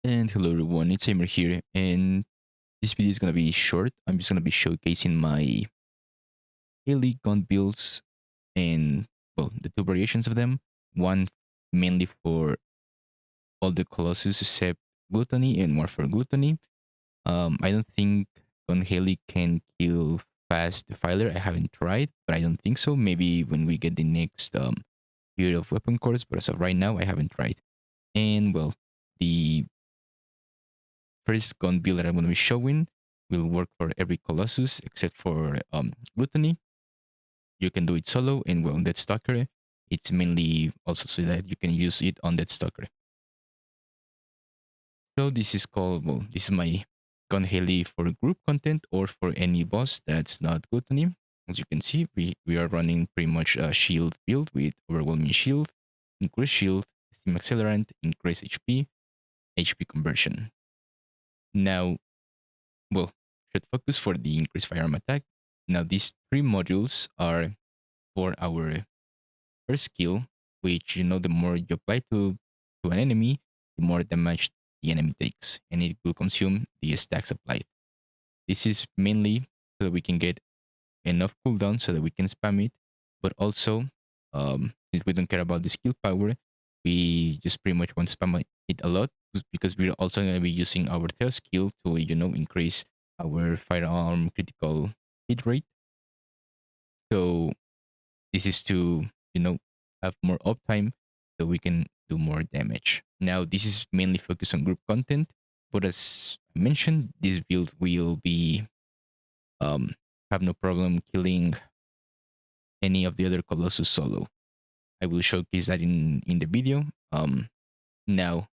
And hello everyone, it's Amer here, and this video is gonna be short. I'm just gonna be showcasing my Hailey gun builds and well, the two variations of them. One mainly for all the Colossus except Gluttony and more for Gluttony. I don't think gun Hailey can kill fast Defiler. I haven't tried, but I don't think so. Maybe when we get the next year of weapon cores, but as of right now, I haven't tried. And well, the first gun build that I'm going to be showing will work for every Colossus except for Gluttony. You can do it solo, and well, Dead Stalker, it's mainly also so that you can use it on Dead Stalker. So this is called, well, this is my gun Hailey for group content or for any boss that's not Gluttony. As you can see, we are running pretty much a shield build with overwhelming shield, increased shield, steam accelerant, increased HP conversion. Now, well, should focus for the increased firearm attack. Now, these three modules are for our first skill, which the more you apply to an enemy, the more damage the enemy takes, and it will consume the stacks applied. This is mainly so that we can get enough cooldown so that we can spam it, but also if we don't care about the skill power, we just pretty much want to spam it a lot because we're also going to be using our third skill to increase our firearm critical hit rate. So this is to have more uptime so we can do more damage. Now this is mainly focused on group content, but as I mentioned, this build will be um have no problem killing any of the other Colossus solo. I will showcase that in the video. Now,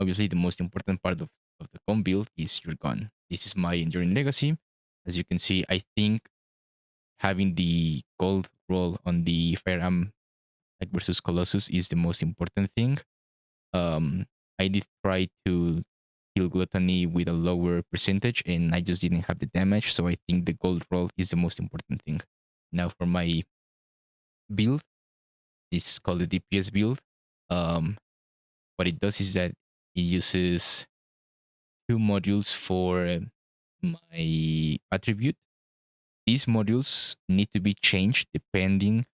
obviously, the most important part of the gun build is your gun. This is my Enduring Legacy. As you can see, I think having the gold roll on the firearm like versus Colossus is the most important thing. Um, I did try to kill Gluttony with a lower percentage, and I just didn't have the damage. So I think the gold roll is the most important thing. Now, for my build, it's called the DPS build. Um, what it does is that it uses two modules for my attribute. These modules need to be changed depending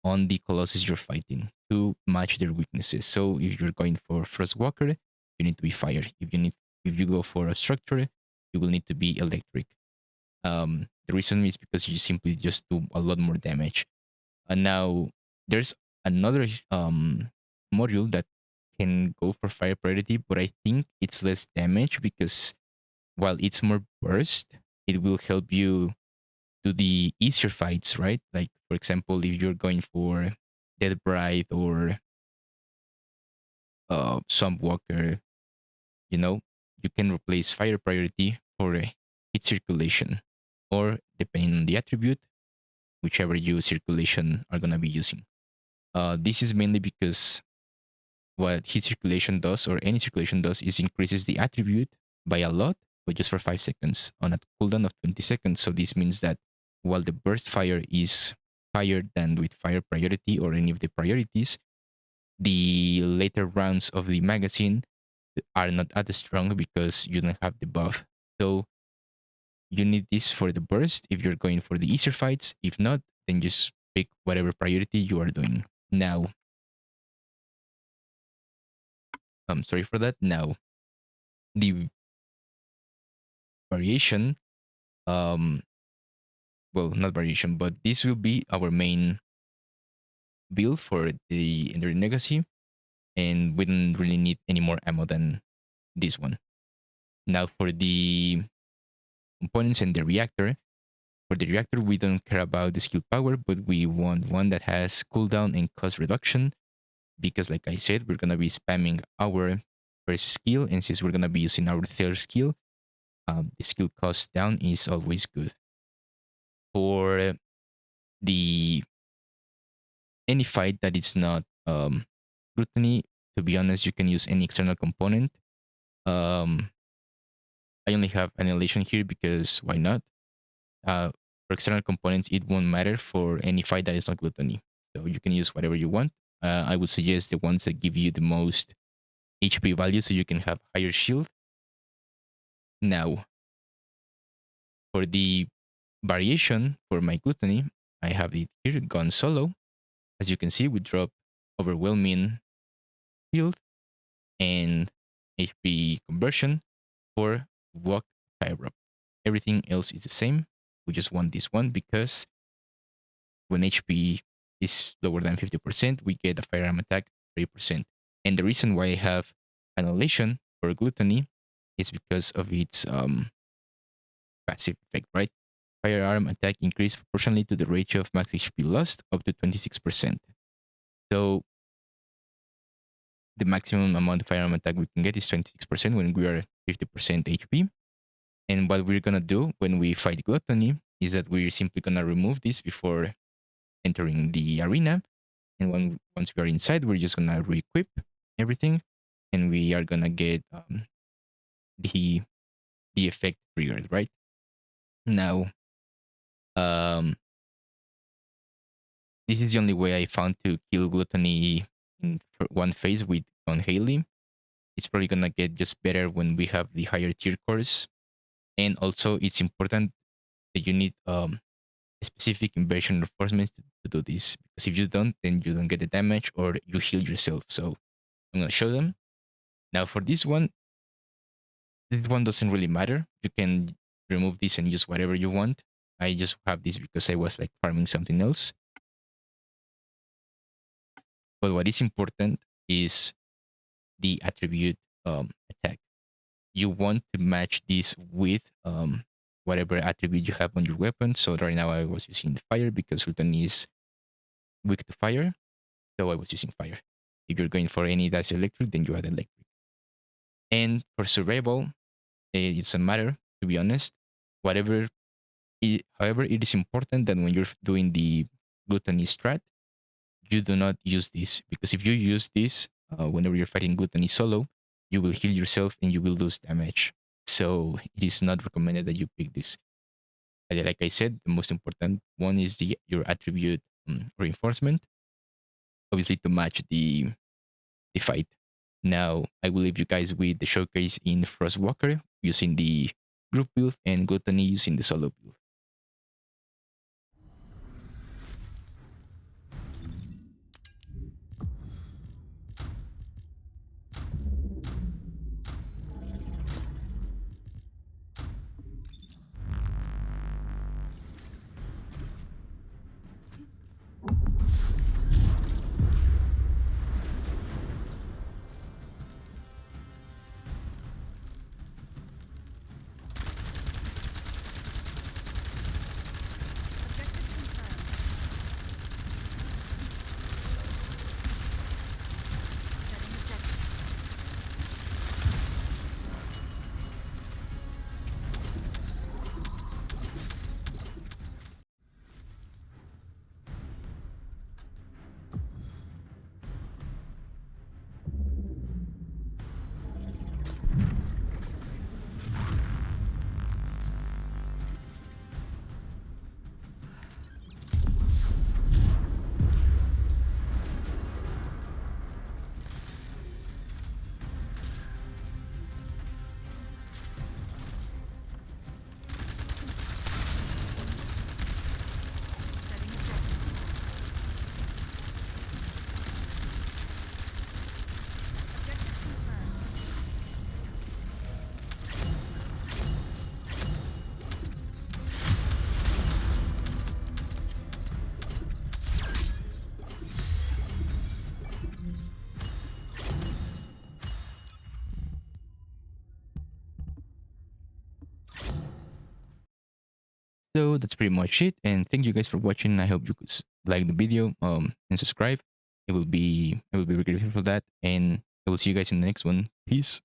on the Colossus you're fighting to match their weaknesses. So if you're going for Frostwalker, you need to be fire. If you go for a structure, you will need to be electric. The reason is because you simply just do a lot more damage. And now there's another module that can go for fire priority, but I think it's less damage because while it's more burst, it will help you do the easier fights, right? Like for example, if you're going for Dead Bride or Swamp Walker, you know, you can replace fire priority for hit circulation, or depending on the attribute, whichever you circulation are gonna be using. This is mainly because what heat circulation does, or any circulation does, is increases the attribute by a lot, but just for 5 seconds on a cooldown of 20 seconds. So this means that while the burst fire is higher than with fire priority or any of the priorities, the later rounds of the magazine are not as strong because you don't have the buff. So you need this for the burst if you're going for the easier fights. If not, then just pick whatever priority you are doing. Now, I'm sorry for that. Now, the variation, um, well, not variation, but this will be our main build for the Enduring Legacy, and we don't really need any more ammo than this one. Now, for the components and the reactor, for the reactor, we don't care about the skill power, but we want one that has cooldown and cost reduction because, like I said, we're going to be spamming our first skill, and since we're going to be using our third skill, the skill cost down is always good. For the any fight that is not Gluttony, to be honest, you can use any external component. Um, I only have Annihilation here because why not? For external components, it won't matter for any fight that is not Gluttony. So you can use whatever you want. I would suggest the ones that give you the most HP value so you can have higher shield. Now, for the variation for my gluttony, I have it here gone solo. As you can see, we drop overwhelming shield and HP conversion for walk higher up. Everything else is the same. We just want this one because when HP is lower than 50%, we get a firearm attack 30%. And the reason why I have annihilation for gluttony is because of its passive effect, right? Firearm attack increase proportionally to the ratio of max HP lost up to 26%. So the maximum amount of firearm attack we can get is 26% when we are 50% HP. And what we're gonna do when we fight gluttony is that we're simply gonna remove this before entering the arena. And once we are inside, we're just gonna re-equip everything, and we are gonna get the the effect triggered, right? Now, um, this is the only way I found to kill gluttony in one phase with on Hailey. It's probably gonna get just better when we have the higher tier cores, and also it's important that you need specific inversion reinforcements to do this, because if you don't, then you don't get the damage or you heal yourself. So I'm gonna show them now. For this one doesn't really matter. You can remove this and use whatever you want. I just have this because I was like farming something else. But what is important is the attribute attack. You want to match this with whatever attribute you have on your weapon. So right now I was using fire because Sultan is weak to fire. So I was using fire. If you're going for any that's electric, then you add electric. And for survival, it doesn't matter, to be honest. However, it is important that when you're doing the gluttony strat, you do not use this, because if you use this whenever you're fighting gluttony solo, you will heal yourself and you will lose damage. So it is not recommended that you pick this. Like I said, the most important one is your attribute reinforcement, obviously to match the fight. Now I will leave you guys with the showcase in Frostwalker using the group build and Gluttony using the solo build. So that's pretty much it, and thank you guys for watching. I hope you could like the video and subscribe. I will be really grateful for that, and I will see you guys in the next one. Peace.